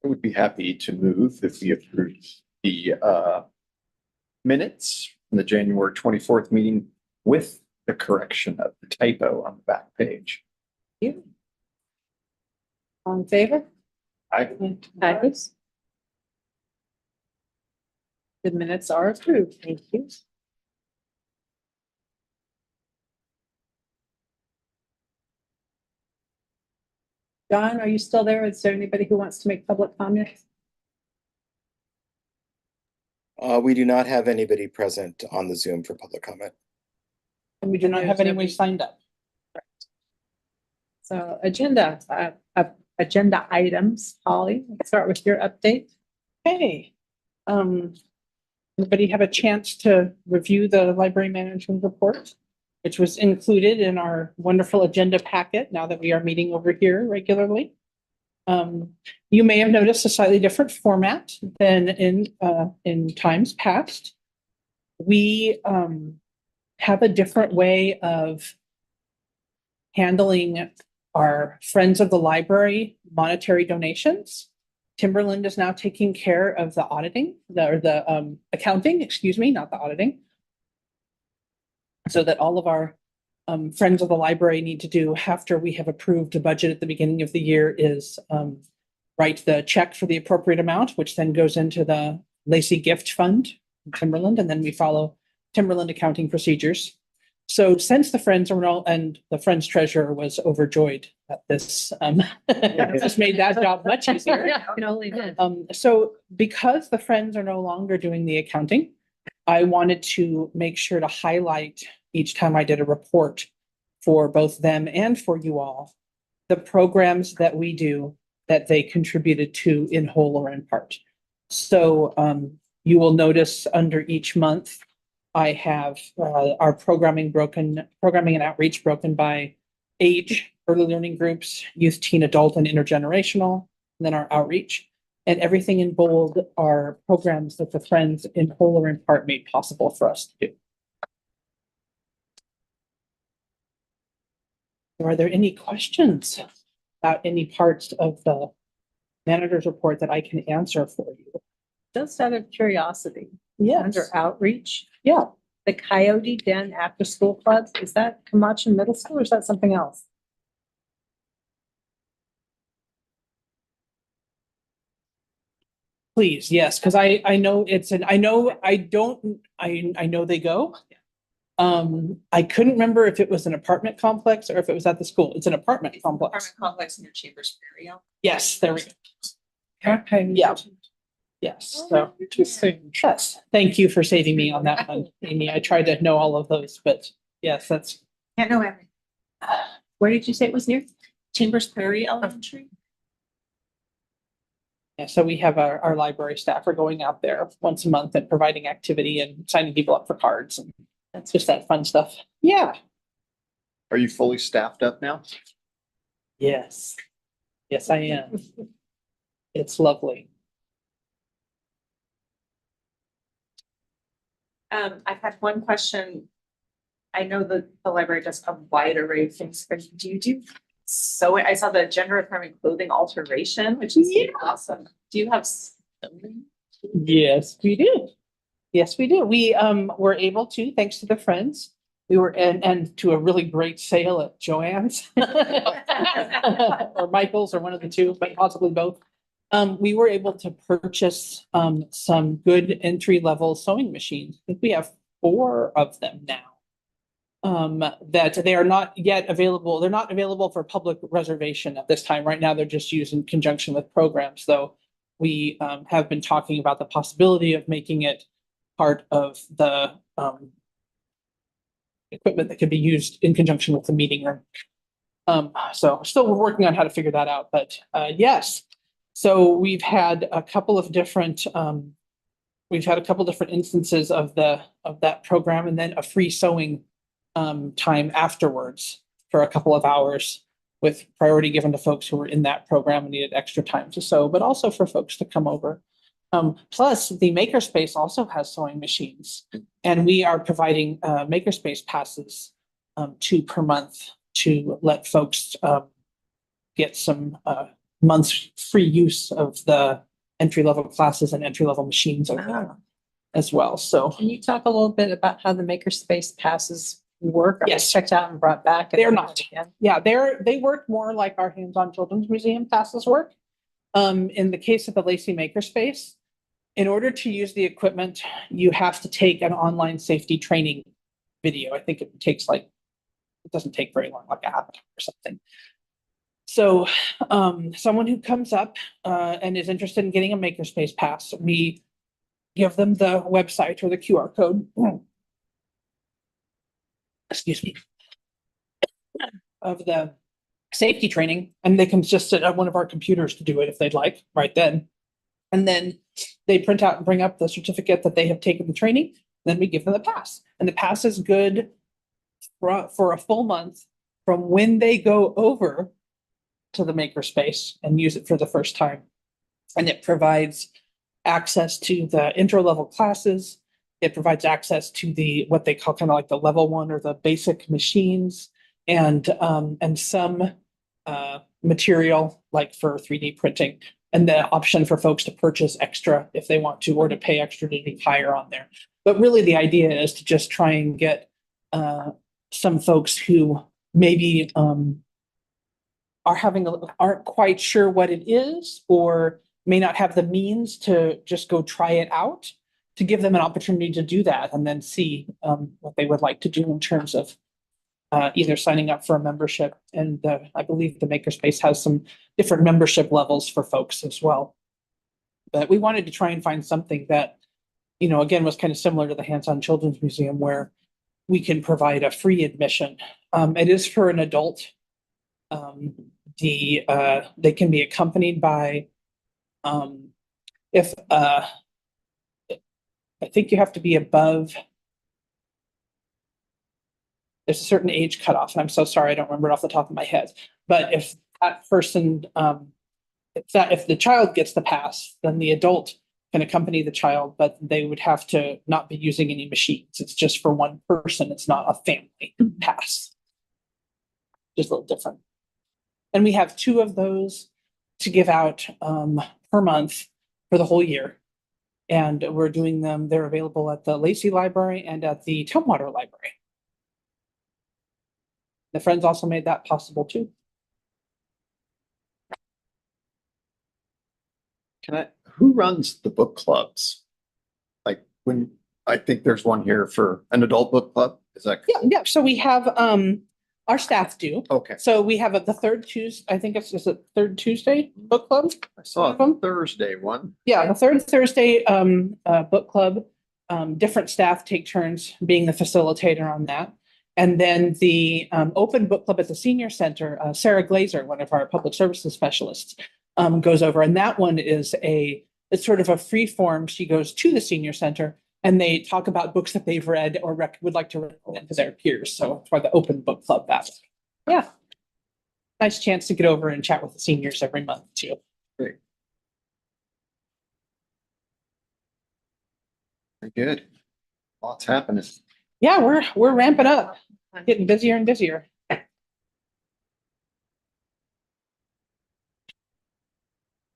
I would be happy to move if we approve the minutes from the January 24th meeting with the correction of the typo on the back page. You. All in favor? I Aye. The minutes are approved. Thank you. John, are you still there? Is there anybody who wants to make public comments? We do not have anybody present on the Zoom for public comment. And we do not have anyone signed up. So agenda items, Holly, let's start with your update. Hey, anybody have a chance to review the library management report, which was included in our wonderful agenda packet now that we are meeting over here regularly? You may have noticed a slightly different format than in times past. We have a different way of handling our Friends of the Library monetary donations. Timberland is now taking care of the auditing, the accounting, excuse me, not the auditing. So that all of our Friends of the Library need to do after we have approved a budget at the beginning of the year is write the check for the appropriate amount, which then goes into the Lacey gift fund, Timberland, and then we follow Timberland accounting procedures. So since the Friends are all, and the Friends treasurer was overjoyed at this, it just made that job much easier. Yeah, it only did. So because the Friends are no longer doing the accounting, I wanted to make sure to highlight each time I did a report for both them and for you all, the programs that we do that they contributed to in whole or in part. So you will notice under each month, I have our programming and outreach broken by age, early learning groups, youth, teen, adult, and intergenerational, and then our outreach. And everything in bold are programs that the Friends in whole or in part made possible for us to do. Are there any questions about any parts of the manager's report that I can answer for you? Just out of curiosity, Yes. under outreach, Yeah. the Coyote Den after school clubs, is that Camacho Middle School or is that something else? Please, yes, because I know it's I know they go. I couldn't remember if it was an apartment complex or if it was at the school. It's an apartment complex. Apartment complex near Chambers Burial. Yes, there we go. Okay. Yeah. Yes, so Interesting. yes, thank you for saving me on that one, Amy. I tried to know all of those, but yes, that's. Can't know everything. Where did you say it was near? Chambers Prairie Elementary. Yeah, so we have our library staff are going out there once a month and providing activity and signing people up for cards, and that's just that fun stuff. Yeah. Are you fully staffed up now? Yes. Yes, I am. It's lovely. I've had one question. I know that the library does a wide array of things, but do you do? So I saw the gender affirming clothing alteration, which is awesome. Do you have something? Yes, we do. Yes, we do. We were able to, thanks to the Friends. We were and to a really great sale at Joann's or Michael's or one of the two, but possibly both. We were able to purchase some good entry-level sewing machines. I think we have 4 of them now. That they are not yet available. They're not available for public reservation at this time. Right now, they're just used in conjunction with programs, though we have been talking about the possibility of making it part of the equipment that could be used in conjunction with the meeting room. So still we're working on how to figure that out, but yes. So we've had a couple of different instances of that program, and then a free sewing time afterwards for a couple of hours, with priority given to folks who were in that program and needed extra time to sew, but also for folks to come over. Plus, the Makerspace also has sewing machines, and we are providing Makerspace passes 2 per month to let folks get some months free use of the entry-level classes and entry-level machines over there as well. So Can you talk a little bit about how the makerspace passes work? Are they Yes. checked out and brought back? They're not. Again? yeah, they work more like our hands-on children's museum passes work. In the case of the Lacey Makerspace, in order to use the equipment, you have to take an online safety training video. I think it takes it doesn't take very long, like a half an hour or something. So someone who comes up and is interested in getting a makerspace pass, we give them the website or the QR code. Excuse me. Of the safety training, and they can just sit at one of our computers to do it if they'd like right then. And then they print out and bring up the certificate that they have taken the training. Then we give them the pass, and the pass is good for a full month from when they go over to the makerspace and use it for the first time. And it provides access to the intro level classes. It provides access to the what they call kind of like the level 1 or the basic machines, and some material like for 3D printing, and the option for folks to purchase extra if they want to, or to pay extra to do higher on there. But really the idea is to just try and get some folks who maybe aren't quite sure what it is, or may not have the means to just go try it out, to give them an opportunity to do that and then see what they would like to do in terms of either signing up for a membership. And I believe the Makerspace has some different membership levels for folks as well. But we wanted to try and find something that, again, was kind of similar to the Hands-on Children's Museum, where we can provide a free admission. It is for an adult. They can be accompanied by, if I think you have to be above, there's a certain age cutoff, and I'm so sorry, I don't remember it off the top of my head. But if that person, if the child gets the pass, then the adult can accompany the child, but they would have to not be using any machines. It's just for one person. It's not a family pass. Just a little different. And we have 2 of those to give out per month for the whole year. And we're doing them, they're available at the Lacey Library and at the Tumwater Library. The Friends also made that possible too. Who runs the book clubs? Like I think there's one here for an adult book club. Is that? Yeah. So we have, our staff do. Okay. So we have the third Tuesday, I think it's a third Tuesday book club. I saw a Thursday one. Yeah, the third Thursday book club. Different staff take turns being the facilitator on that. And then the open book club at the senior center, Sarah Glazer, one of our public services specialists, goes over. And that one is it's sort of a free form. She goes to the senior center and they talk about books that they've read or would like to recommend to their peers. So that's why the open book club, yeah. Nice chance to get over and chat with the seniors every month too. Great. Very good. Lots happening. Yeah, we're ramping up, getting busier and busier.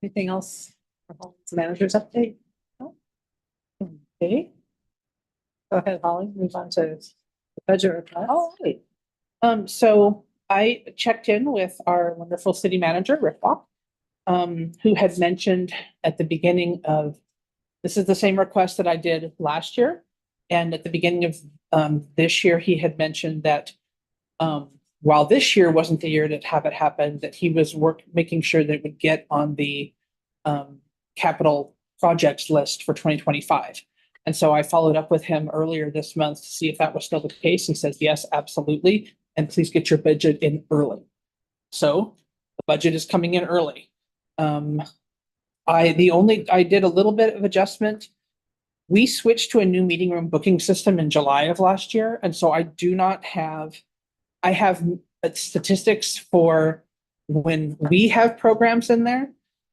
Anything else? for Holland's Manager's update? No? Okay. Go ahead, Holly, move on to the budget request. All right. So I checked in with our wonderful city manager, Rick Walk, who had mentioned at the beginning of, this is the same request that I did last year. And at the beginning of this year, he had mentioned that while this year wasn't the year to have it happen, that he was making sure that it would get on the capital projects list for 2025. And so I followed up with him earlier this month to see if that was still the case. He says, yes, absolutely. And please get your budget in early. So the budget is coming in early. I did a little bit of adjustment. We switched to a new meeting room booking system in July of last year. And so I have statistics for when we have programs in there,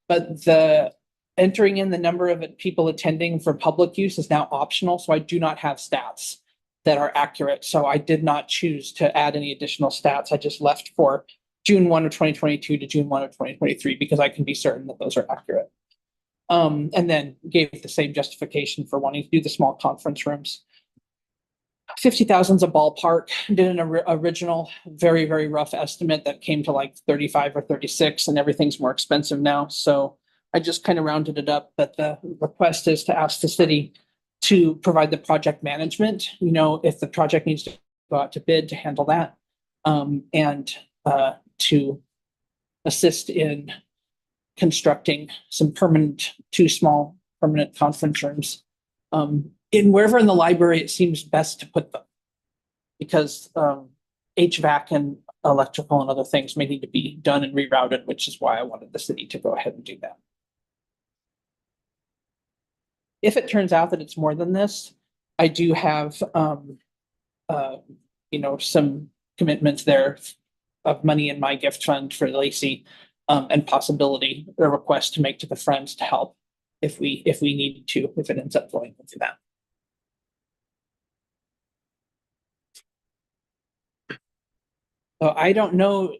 but the entering in the number of people attending for public use is now optional. So I do not have stats that are accurate. So I did not choose to add any additional stats. I just left for June 1 of 2022 to June 1 of 2023, because I can be certain that those are accurate. And then gave the same justification for wanting to do the small conference rooms. 50,000 is a ballpark. Did an original, very, very rough estimate that came to like 35 or 36, and everything's more expensive now. So I just kind of rounded it up, but the request is to ask the city to provide the project management, you know, if the project needs to go out to bid, to handle that, and to assist in constructing some two small permanent conference rooms in wherever in the library it seems best to put them, because HVAC and electrical and other things may need to be done and rerouted, which is why I wanted the city to go ahead and do that. If it turns out that it's more than this, I do have you know, some commitments there of money in my gift fund for Lacey, and possibility a request to make to the Friends to help if we needed to, if it ends up going into that. So I don't know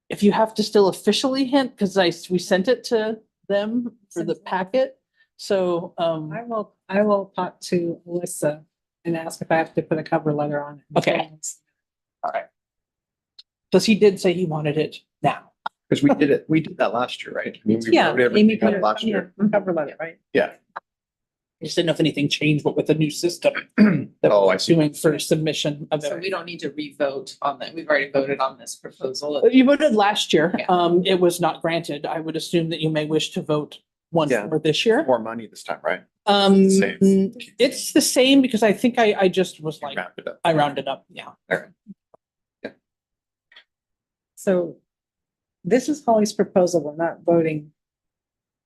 if you have to still officially hint, because we sent it to them for the packet. So I will talk to Alyssa and ask if I have to put a cover letter on it. Okay. All right. Because he did say he wanted it now. Because we did that last year, right? I mean, we Yeah, wrote Amy everything put up it, last year. cover letter, right? Yeah. I just didn't know if anything changed, but with the new system that Oh, we're I see. doing for submission of So it. we don't need to re-vote on that. We've already voted on this proposal. You voted last year. Yeah. It was not granted. I would assume that you may wish to vote once Yeah. more this year. More money this time, right? Same. It's the same, because I think I just was You like, rounded up. I rounded up. Yeah. So this is Holly's proposal. We're not voting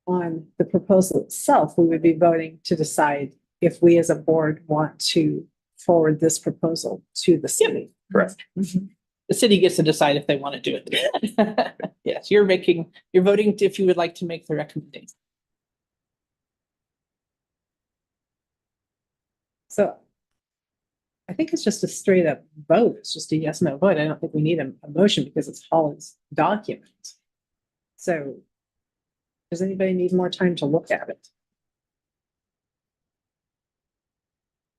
on the proposal itself. We would be voting to decide if we as a board want to forward this proposal to the city. Correct. The city gets to decide if they want to do it. Yes, you're voting if you would like to make the recommendation. So I think it's just a straight up vote. It's just a yes, no vote. I don't think we need a motion because it's Holly's document. So does anybody need more time to look at it?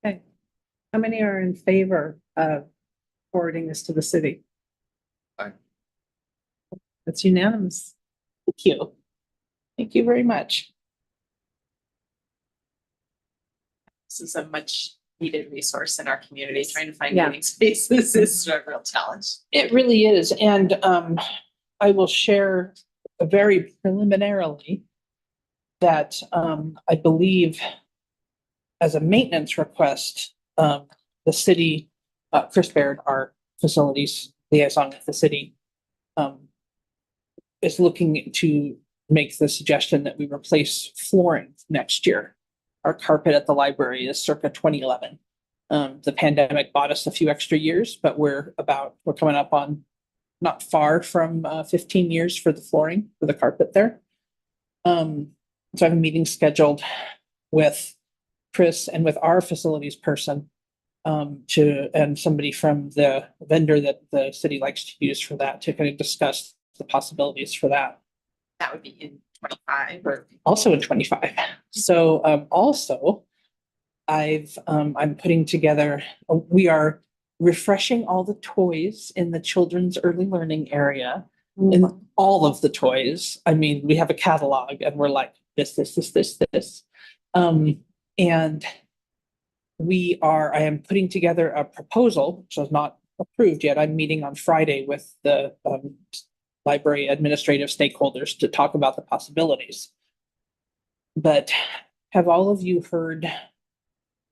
Okay. How many are in favor of forwarding this to the city? Aye. It's unanimous. Thank you. Thank you very much. This is a much needed resource in our community. Trying to find Yeah. meeting spaces is a real challenge. It really is. And I will share very preliminarily that I believe as a maintenance request, the city, Chris Baird, our facilities liaison with the city, is looking to make the suggestion that we replace flooring next year. Our carpet at the library is circa 2011. The pandemic bought us a few extra years, but we're coming up on not far from 15 years for the flooring, for the carpet there. So I have a meeting scheduled with Chris and with our facilities person, and somebody from the vendor that the city likes to use for that, to kind of discuss the possibilities for that. That would be in 25 or Also in 25. So also I'm putting together, we are refreshing all the toys in the children's early learning area. In all of the toys. I mean, we have a catalog and we're like this. And I am putting together a proposal, which is not approved yet. I'm meeting on Friday with the library administrative stakeholders to talk about the possibilities. But have all of you heard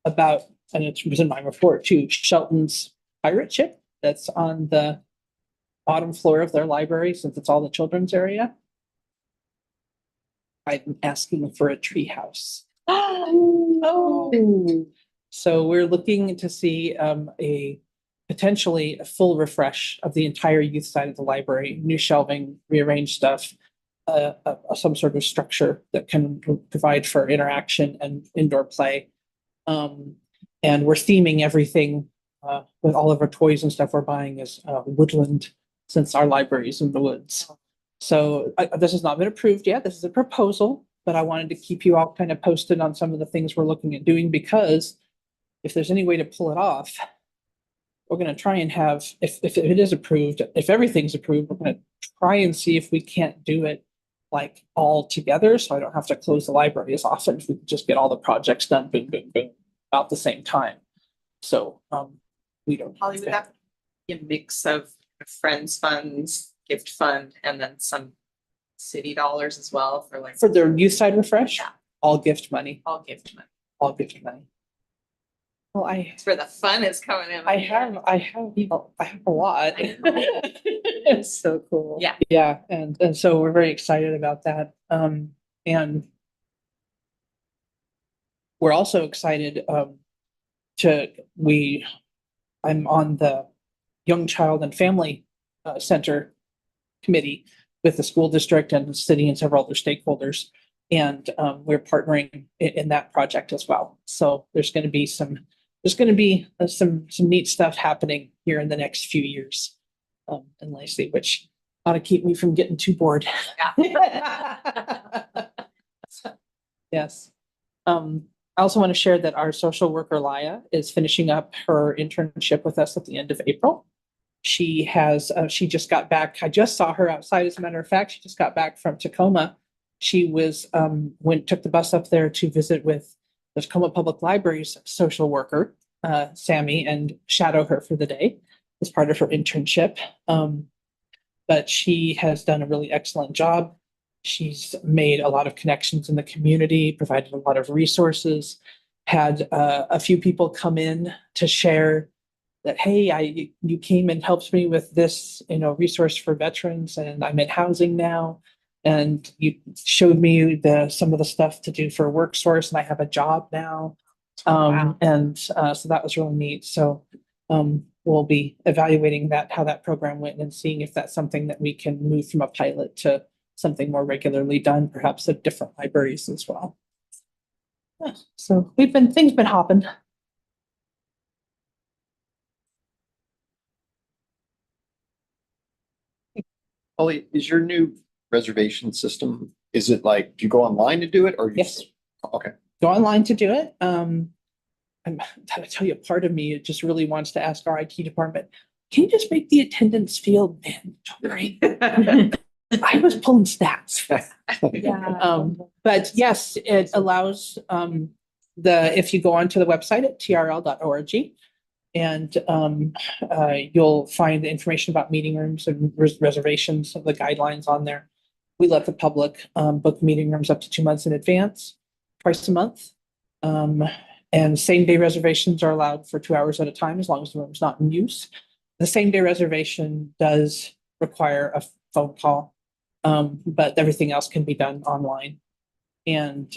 about, and it was in my report too, Shelton's pirate ship that's on the bottom floor of their library, since it's all the children's area? I'm asking for a tree house. Oh. So we're looking to see potentially a full refresh of the entire youth side of the library, new shelving, rearrange stuff, some sort of structure that can provide for interaction and indoor play. And we're theming everything with all of our toys and stuff we're buying as woodland since our library is in the woods. So this has not been approved yet. This is a proposal, but I wanted to keep you all kind of posted on some of the things we're looking at doing, because if there's any way to pull it off, we're going to try and have, if it is approved, if everything's approved, we're going to try and see if we can't do it like all together. So I don't have to close the library as often. If we could just get all the projects done, boom, boom, boom, about the same time. So, we don't. Holly, would that be a mix of friends funds, gift fund, and then some city dollars as well for like? For their youth side refresh, Yeah. all gift money, All gift money. all gift money. Well, It's where the fun is coming in. I have a lot. I know. It's so cool. Yeah. Yeah, and so we're very excited about that. And we're also excited, I'm on the Young Child and Family Center Committee with the school district and the city and several other stakeholders. And we're partnering in that project as well. So there's going to be some neat stuff happening here in the next few years. In Lacey, which ought to keep me from getting too bored. Yes. I also want to share that our social worker Laya is finishing up her internship with us at the end of April. She just got back. I just saw her outside. As a matter of fact, she just got back from Tacoma. She took the bus up there to visit with the Tacoma Public Library's social worker, Sammy, and shadow her for the day as part of her internship. But she has done a really excellent job. She's made a lot of connections in the community, provided a lot of resources, had a few people come in to share that, hey, you came and helped me with this, resource for veterans, and I'm in housing now. And you showed me some of the stuff to do for WorkSource, and I have a job now. Wow. And so that was really neat. So we'll be evaluating how that program went and seeing if that's something that we can move from a pilot to something more regularly done, perhaps at different libraries as well. Yeah, so things been hopping. Holly, is your new reservation system, is it like, do you go online to do it or? Yes. Okay. Go online to do it. I tell you, part of me just really wants to ask our IT department, can you just make the attendance field mandatory? I was pulling stats. Yeah. But yes, it allows if you go onto the website at trl.org, and you'll find the information about meeting rooms and reservations of the guidelines on there. We let the public book meeting rooms up to 2 months in advance, twice a month. And same day reservations are allowed for 2 hours at a time, as long as the room's not in use. The same day reservation does require a phone call, but everything else can be done online. And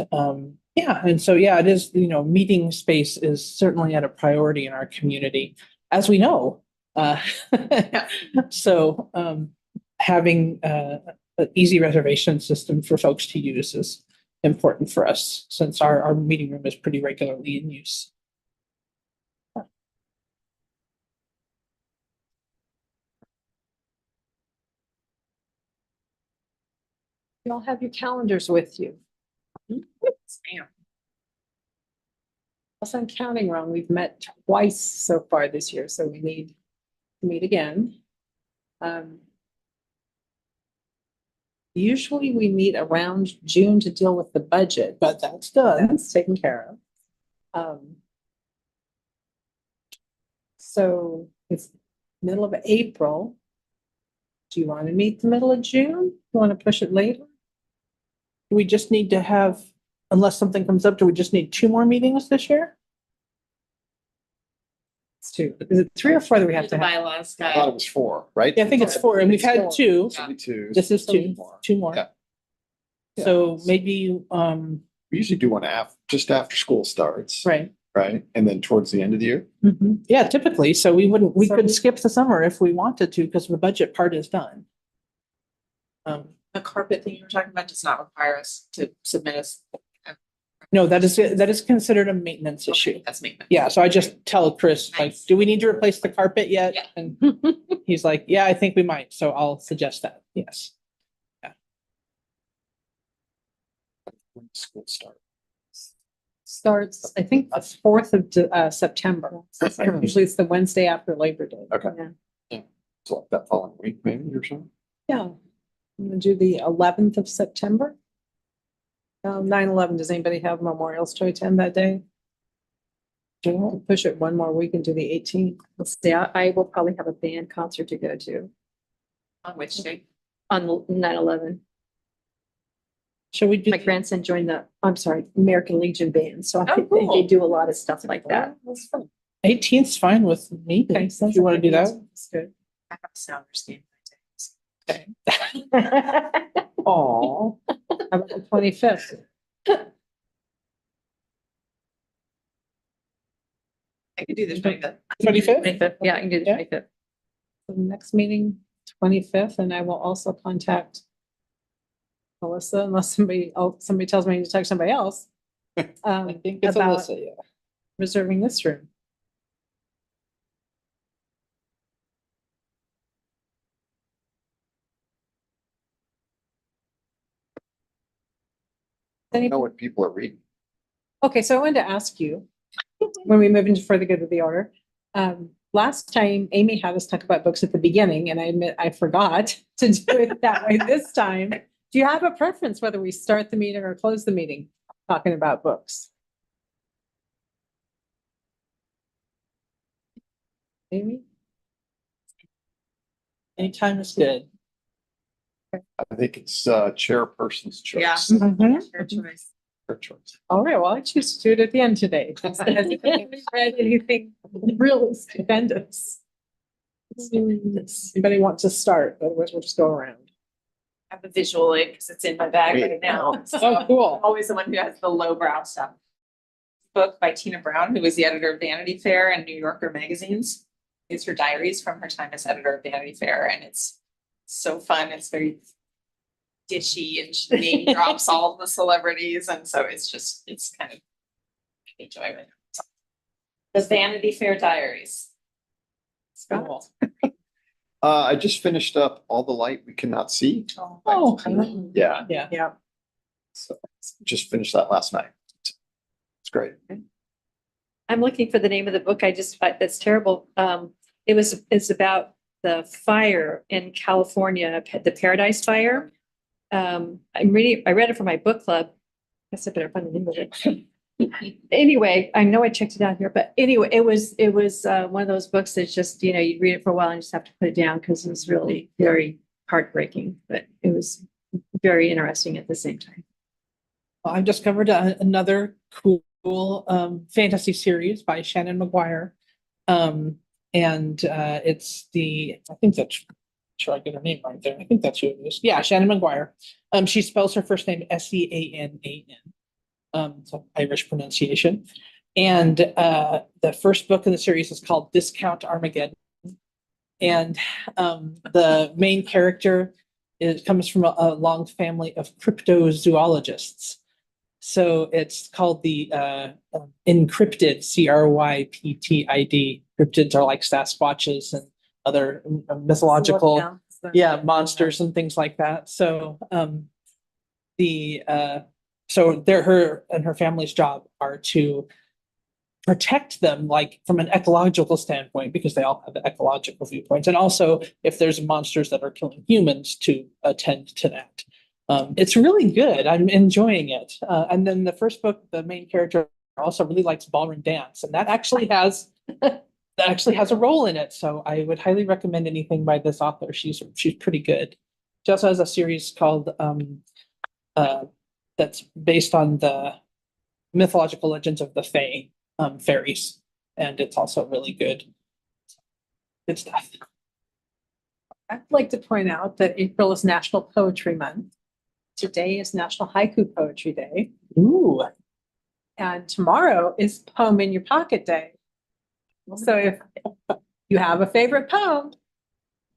it is, meeting space is certainly at a priority in our community, as we know. So having an easy reservation system for folks to use is important for us, since our meeting room is pretty regularly in use. You all have your calendars with you. Spam. Unless I'm counting wrong, we've met twice so far this year, so we need to meet again. Usually we meet around June to deal with the budget, But that's done. that's taken care of. So it's middle of April. Do you want to meet the middle of June? You want to push it later? We just need to have, unless something comes up, do we just need 2 more meetings this year? It's 2. Is it 3 or 4 that we have The to have? bylaws I thought guy. it was 4, right? Yeah, I think it's 4, and we've had Four. 2. Should be 2. This is So 2 more. 2 more. Yeah. So maybe, We usually do one just after school starts. right. Right? And then towards the end of the year. Yeah, typically. So we So could we- skip the summer if we wanted to, because the budget part is done. The carpet thing you were talking about does not require us to submit a No, that is considered a maintenance issue. That's me. Yeah, so I just tell Chris, like, Nice. do we need to replace the carpet yet? Yeah. And he's like, yeah, I think we might, so I'll suggest that, yes. When school start. Starts, I think, the 4th of September. Usually it's the Wednesday after Labor Day. Okay. Yeah. So like that following week, maybe or something. Yeah. I'm gonna do the 11th of September. 9/11, does anybody have Memorials to attend that day? Push it one more week and do the 18th. Let's see, I will probably have a band concert to go to On which day? on 9/11. Shall we do? My grandson joined American Legion band, so I Oh, think cool. they do a lot of stuff like that. That's fun. 18th's fine with me, Okay, if you want to do that. That's good. I have a Sounders game. Oh, How about the 25th? I could do the 25th. 25th? 25th, yeah, I can do the Yeah. 25th. The next meeting, 25th, and I will also contact Melissa, unless somebody tells me to text somebody else. I Um, think it's about Alyssa, yeah. reserving this room. I don't know what people are reading. Okay, so I wanted to ask you, when we move into further good of the order, last time Amy had us talk about books at the beginning, and I admit I forgot to do it that way this time. Do you have a preference whether we start the meeting or close the meeting talking about books? Amy? Anytime is good. I think it's chairperson's Yeah. choice. Mhm. Your choice. Her choice. All right, well, I choose to do it at the end today. Has anybody read anything really stupendous? Anybody want to start? Otherwise, we'll just go around. I have a visual aid because it's in my bag Great. right now. So Oh, cool. I'm always the one who has the lowbrow stuff. Book by Tina Brown, who was the editor of Vanity Fair and New Yorker magazines. It's her diaries from her time as editor of Vanity Fair, and it's so fun. It's very dishy, and she name drops all of the celebrities, and so it's kind of enjoyment. The Vanity Fair Diaries. Cool. I just finished up All the Light We Cannot See. Oh, Yeah, yeah. Yeah. so just finished that last night. It's great. I'm looking for the name of the book. That's terrible. It's about the fire in California, the Paradise Fire. I read it for my book club. I guess I better find the name of it. Anyway, I know I checked it out here, but anyway, it was one of those books that's just, you'd read it for a while and just have to put it down because it was really very heartbreaking, but it was very interesting at the same time. Well, I've discovered another cool fantasy series by Shannon McGuire. And it's I think that's, sure I get her name right there. I think that's who it is. Yeah, Shannon McGuire. She spells her first name Seanan. So Irish pronunciation. And the first book in the series is called Discount Armageddon. And the main character comes from a long family of cryptozoologists. So it's called the encryptid, CRYPTID. Cryptids are like Sasquatches and other mythological, monsters and things like that. So her and her family's job are to protect them, like from an ecological standpoint, because they all have ecological viewpoints, and also if there's monsters that are killing humans, to attend to that. It's really good. I'm enjoying it. And then the first book, the main character also really likes ballroom dance, and that actually has a role in it. So I would highly recommend anything by this author. She's pretty good. She also has a series called that's based on the mythological legends of the Fae, fairies, and it's also really good. Good stuff. I'd like to point out that April is National Poetry Month. Today is National Haiku Poetry Day, Ooh, and tomorrow is Poem in Your Pocket Day. So if you have a favorite poem,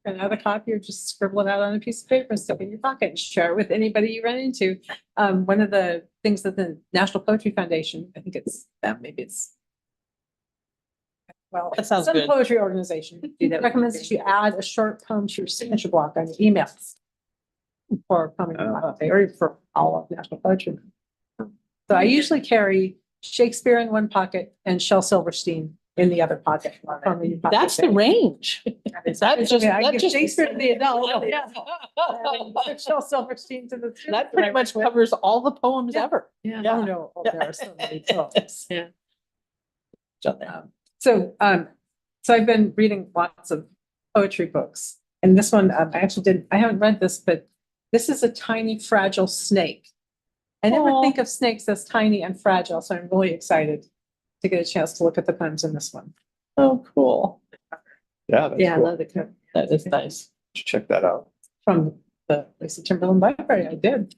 another copy or just scribble it out on a piece of paper and stick it in your pocket and share it with anybody you run into. One of the things that the National Poetry Foundation, I think it's them, maybe it's. Well, That sounds some good. poetry organization recommends that you add a short poem to your signature block on your emails. For coming or for all of National Poetry. So I usually carry Shakespeare in one pocket and Shel Silverstein in the other pocket. That's the range. That just, I that give just. Shakespeare to the adult. That Shel Silverstein to the. pretty much covers all the poems Yeah. ever. Yeah. Oh, no, oh, there are so many poems. Yeah. So I've been reading lots of poetry books. And this one, I haven't read this, but this is a tiny fragile snake. I never Aw. think of snakes as tiny and fragile, so I'm really excited to get a chance to look at the poems in this one. Oh, cool. Yeah, that's Yeah, I cool. love the cover. That is nice. Check that out. From the Lacey Timberland Library, I did.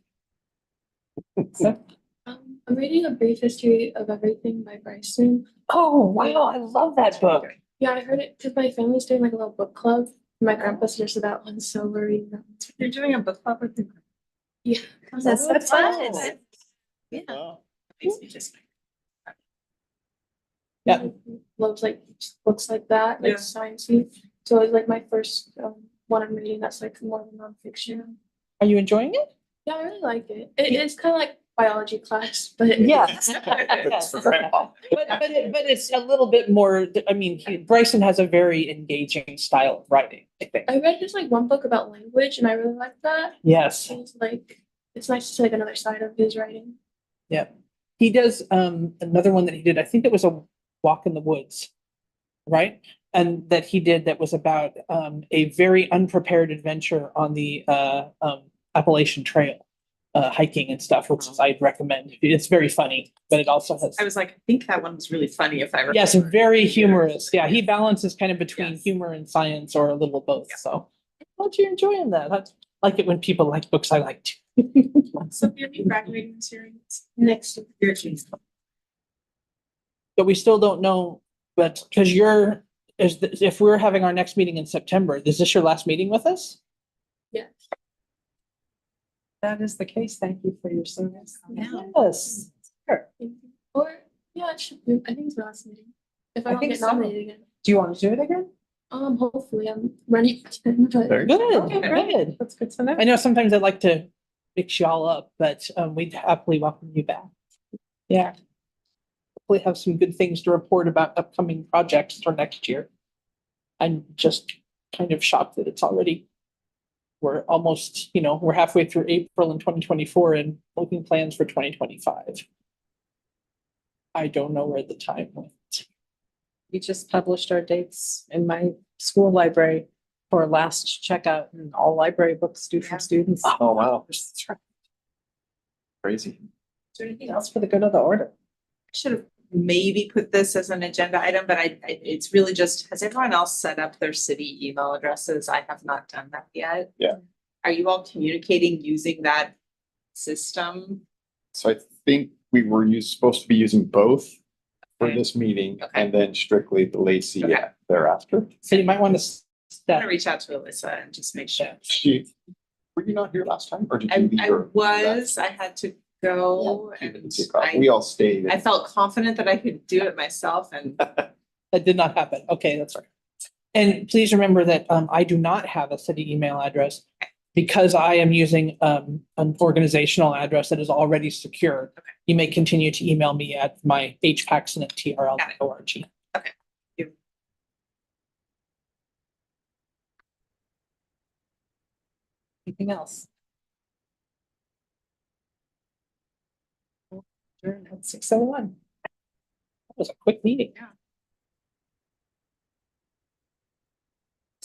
So, I'm reading A Brief History of Everything by Bryson. Oh, wow. I love that book. Yeah, I heard it because my family's doing like a little book club. My grandpa suggested that one, so we're reading that one. You're doing a book club with the. Yeah. That's so fun. Yeah. Makes me just. Yeah. Loves like books like that, Yeah. like sciencey. So it's like my first one I'm reading that's like more than nonfiction. Are you enjoying it? Yeah, I really like it. It's kind of like biology class, but Yes. It's for grandpa. But it's a little bit more, I mean, Bryson has a very engaging style of writing, I think. I read just like one book about language and I really liked that. Yes. It's like it's nice to see like another side of his writing. He does another one that he did, I think it was a walk in the woods, right? And that he did that was about a very unprepared adventure on the Appalachian Trail, hiking and stuff, which I'd recommend. It's very funny, but it also has. I was like, I think that one was really funny if I remember. Yes, very humorous. Yeah, he balances kind of between Yes. humor and science or a little of both. Yeah. So I thought you're enjoying that. I like it when people like books I like too. So you'll be graduating this year next year. But we still don't know, but because if we're having our next meeting in September, is this your last meeting with us? Yes. that is the case. Thank you for your service. Yes. Sure. Or yeah, it should be. I think it's my last meeting. If I I don't think get so. nominated again. Do you want to do it again? Hopefully I'm running again, but Very Good, Okay, great. good. That's good to know. I know sometimes I'd like to mix y'all up, but we'd happily welcome you back. Yeah. Hopefully have some good things to report about upcoming projects for next year. I'm just kind of shocked that it's already, we're almost, we're halfway through April in 2024 and looking plans for 2025. I don't know where the time went. We just published our dates in my school library for last checkout and all library books due from students. Oh, wow. That's right. Crazy. Is there anything else for the good of the order? Should have maybe put this as an agenda item, but it's really just, has everyone else set up their city email addresses? I have not done that yet. Yeah. Are you all communicating using that system? So I think we were supposed to be using both for Okay. this meeting Okay. and then strictly the Lacey Okay. thereafter. So you might want to I'm gonna reach out to Alyssa and just make sure. Were you not here last time or did I you leave? early? was, I had to go You and didn't take off. We all stayed. I felt confident that I could do it myself and That did not happen. Okay, that's right. And please remember that I do not have a city email address because I am using an organizational address that is already secure. Okay. You may continue to email me at my hpaxson@trl.org. Anything else? Adjourn at 6:01. That was a quick meeting.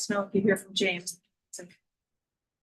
know if you hear from James.